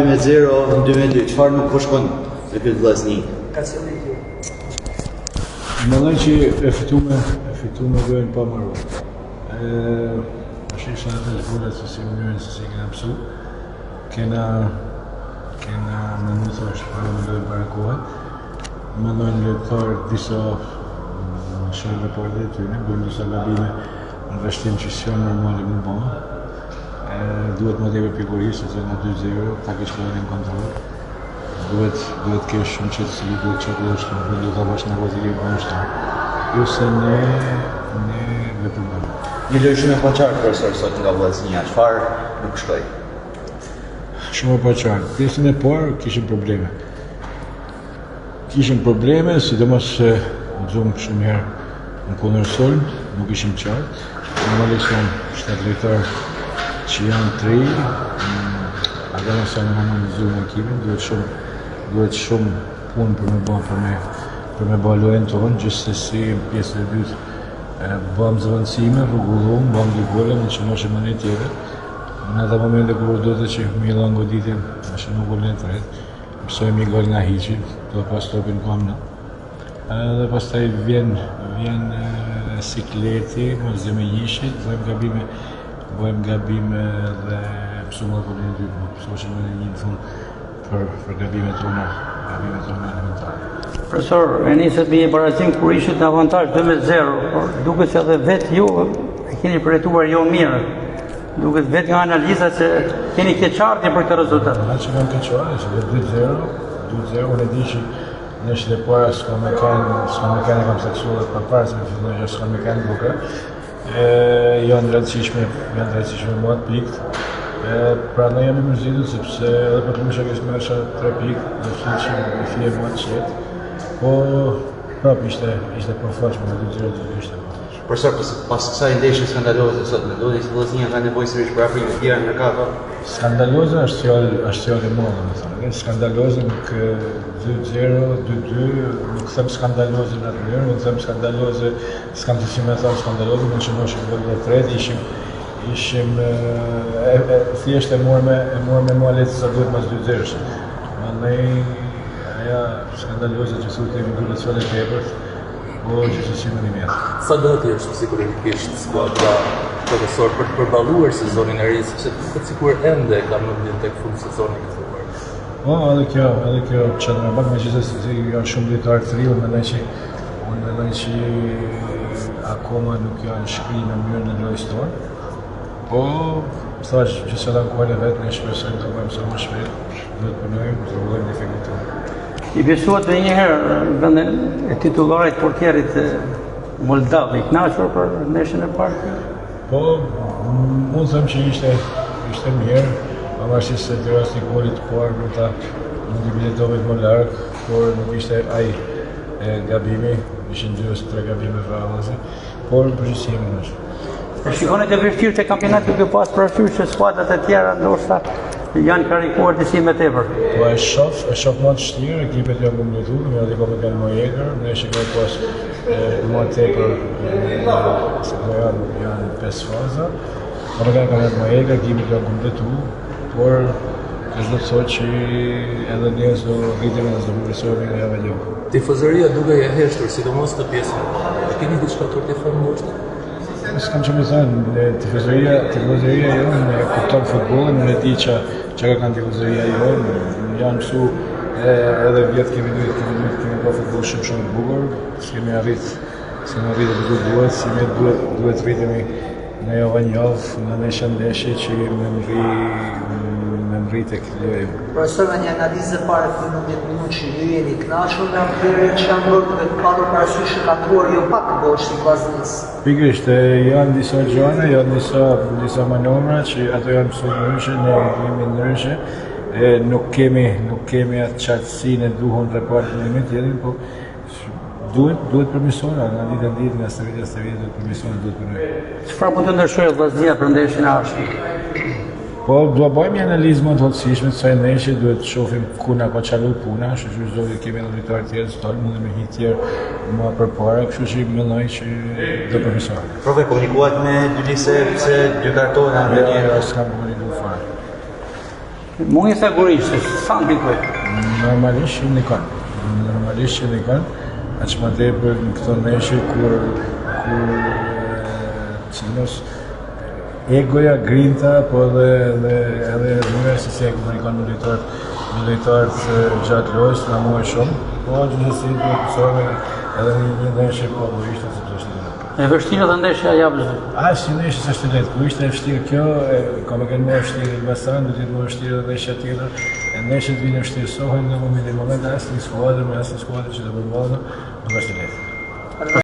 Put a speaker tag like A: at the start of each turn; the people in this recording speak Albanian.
A: Me 0 në 2-2, çfarë nuk po shkon me këtë vllazëni?
B: Mendoj që e fitume vjen pa marrë. Është ishte atë vola se si mënyrën se si kena pësu. Kena minuta është para më dojnë para kohë. Mendoj në lojtar disa shërbe për dhe të tyne, bëjmë disa gabime në vështim që si janë normali më bënë. Duhet më tepër pikurisë, se në 2-0, ta kishë në kontrol. Duhet kesh shumë qëtësi, duhet qëtë dhe shtë, duhet të bash në vazhiri për në shtë. Jo se ne vepërmë.
A: Një lojë shumë e paqartë, profesor, sot nga vllazënia, çfarë nuk shkoi?
B: Shumë e paqartë. Pjesën e parë kishim probleme, sidomos se nëzumë shumë herë në kundërsolm, nuk ishim qartë. Normalisht janë 7 lojtarë që janë 3, atë nëse në analizuar në ekipin, duhet shumë punë për me baluën tonë, gjithsesi pjesën e dytë bëm zëvendësime, rregullum, bëm dy gole, në që moshe më një tjetër. Në ata momente kur do të që Milan goditin, është në golin e tretë, mësojmë një gol nga hiqi, do pas topin kam në. Dhe pastaj vjen sikleti, mos dhe me njishit, bëjmë gabime dhe pësumë nga golin e dytë, mësojmë në një në fund për gabime tona elementare.
C: Profesor, e nisët me një barazim kur ishit në avantaj 2-0, por duket se edhe vetë ju e keni përjetuar jo mirë. Duket vetë nga analiza se keni keqardhje për këtë rezultat.
B: Na që kam keqardhje, që dhe 2-0, unë e di që në shte para s'ka me kanë kam seksualet për parë, se me fillon që s'ka me kanë buka. Janë rëndësishme më atë pikët. Pra në jam i mërzitur, sepse edhe për të më shakis me është 3 pikë, dhe fillë që i fje më atë qetë. Po, prapë ishte përfaqshme me 2-0 të ishte përfaqshme.
A: Profesor, pas kësaj ndeshje skandaloze sot, mendoni se vllazënia ka nevojë sërish për afrime të tjera në merkato?
B: Skandaloze është fjalë e madhe, më thënë. Skandaloze nuk 2-0, 2-2, nuk them skandaloze në atë mënyrë, nuk them skandaloze, s'kam të si me thënë skandaloze, në që moshë gol dhe tretë, ishim thjesht e morë me mua letë sa duhet mas 2-0. Aja skandaloze që thutë e më duhet sot e tepërt, po që se si më një mjetë.
D: Sa gati është sigurisht skuadra profesor për të përballuar sezonin e ri, sepse duket sikur ende ka mendjen tek fund sezoni këtuar.
B: Po, edhe kjo çadra bak megjithëse janë shumë lojtarë të ri, unë mendoj që akoma nuk janë shkruar në mënyrën e lojës tonë. Po, thash që se da kuale vetë, ne shpresojmë të bëjmë sa më shpejt, duhet punojmë, të rregullojmë defektin tonë.
C: I besuat dhe njëherë vendin e titularit portierit Moldav, i kënaqur për ndeshjen e parë?
B: Po, mund të them që ishte mirë, pavarësisht se të rasti golit të parë për ta mund të biletovit më larg, por nuk ishte ai gabimi, ishin 2 ose 3 gabime vrasëse, por përgjithësi jemi në është.
C: Shikoni të vështirë të kampionatit duke pas parasysh se skuadrat e tjera ndoshta janë karikuar disi me tepër.
B: Po e shoh më të vështirë, ekipet janë kompletuar, me atë kohë kanë më egër, ne shikoj pas më tepër se janë 5 faza. Por kanë më egër, ekipet janë kompletuar, por është do të thotë që edhe ne do rritim dhe do progresojmë nga java lëng.
D: Tifozëria duke e heshtur, sidomos të pjesën. A keni diçka tërë të thënë ndoshta?
B: S'kam që me thënë, tifozëria jonë e kupton futbollin, unë e di që ka kanë tifozëria jonë, janë mësu edhe vjetë kemi po futboll shumë të bukur, s'kemi arrit e të duhet, si me duhet rritemi në javë në javë, në ndeshje që me mri tek lojë.
E: Profesor, në një analizë pare për 90 minutë që ju jeni kënaqur nga mbledhjet që janë bërë dhe ka parasysh që ka truar jo pak bosh i vllazënisë.
B: Pikërisht, janë disa gjëra, janë disa manovra që ato janë mësuar ndryshe, ne jemi ndryshe. Nuk kemi atë qartësinë e duhur në repartimin tjetër, po duhet përmirësora, nga ditë nga stëvitja duhet përmirësora, duhet punojmë.
C: Çfarë mund të ndryshojë vllazënia për ndeshjen e ardhshme?
B: Po, do bëjmë një analizë më të hollësishme të kësaj ndeshje, duhet të shohim ku na ka çalur puna, kështu që çdo kemi edhe lojtarë të tjerë, sot mund të më hiq tjerë më përpara, kështu që mendoj që do përmirësohet.
A: Prove komunikuat me dy lise pse dy kartona ndonjëherë
B: s'kam komunikuar fare.
C: Mungin sa gurisht, sa në pikoj.
B: Normalisht që nikon. Normalisht që nikon. Aq më tepër në këto ndeshje kur cilës egoja, grinta, po edhe mënyrë se ego nikon në lojtarët gjatë lojës, na muaj shumë. Po gjithsesi do të pësojme edhe një ndeshje po ishte sepse është
C: E vështirë dhe ndeshja javës.
B: Si ndeshje s'është lehtë, kur ishte e vështirë kjo, kam e më vështirë Elbasan, do të jetë më vështirë edhe ndeshja tjetër. Ndeshjet vinë vështirësohen në momentin as një skuadër me as një skuadër që do përballen, nuk është lehtë.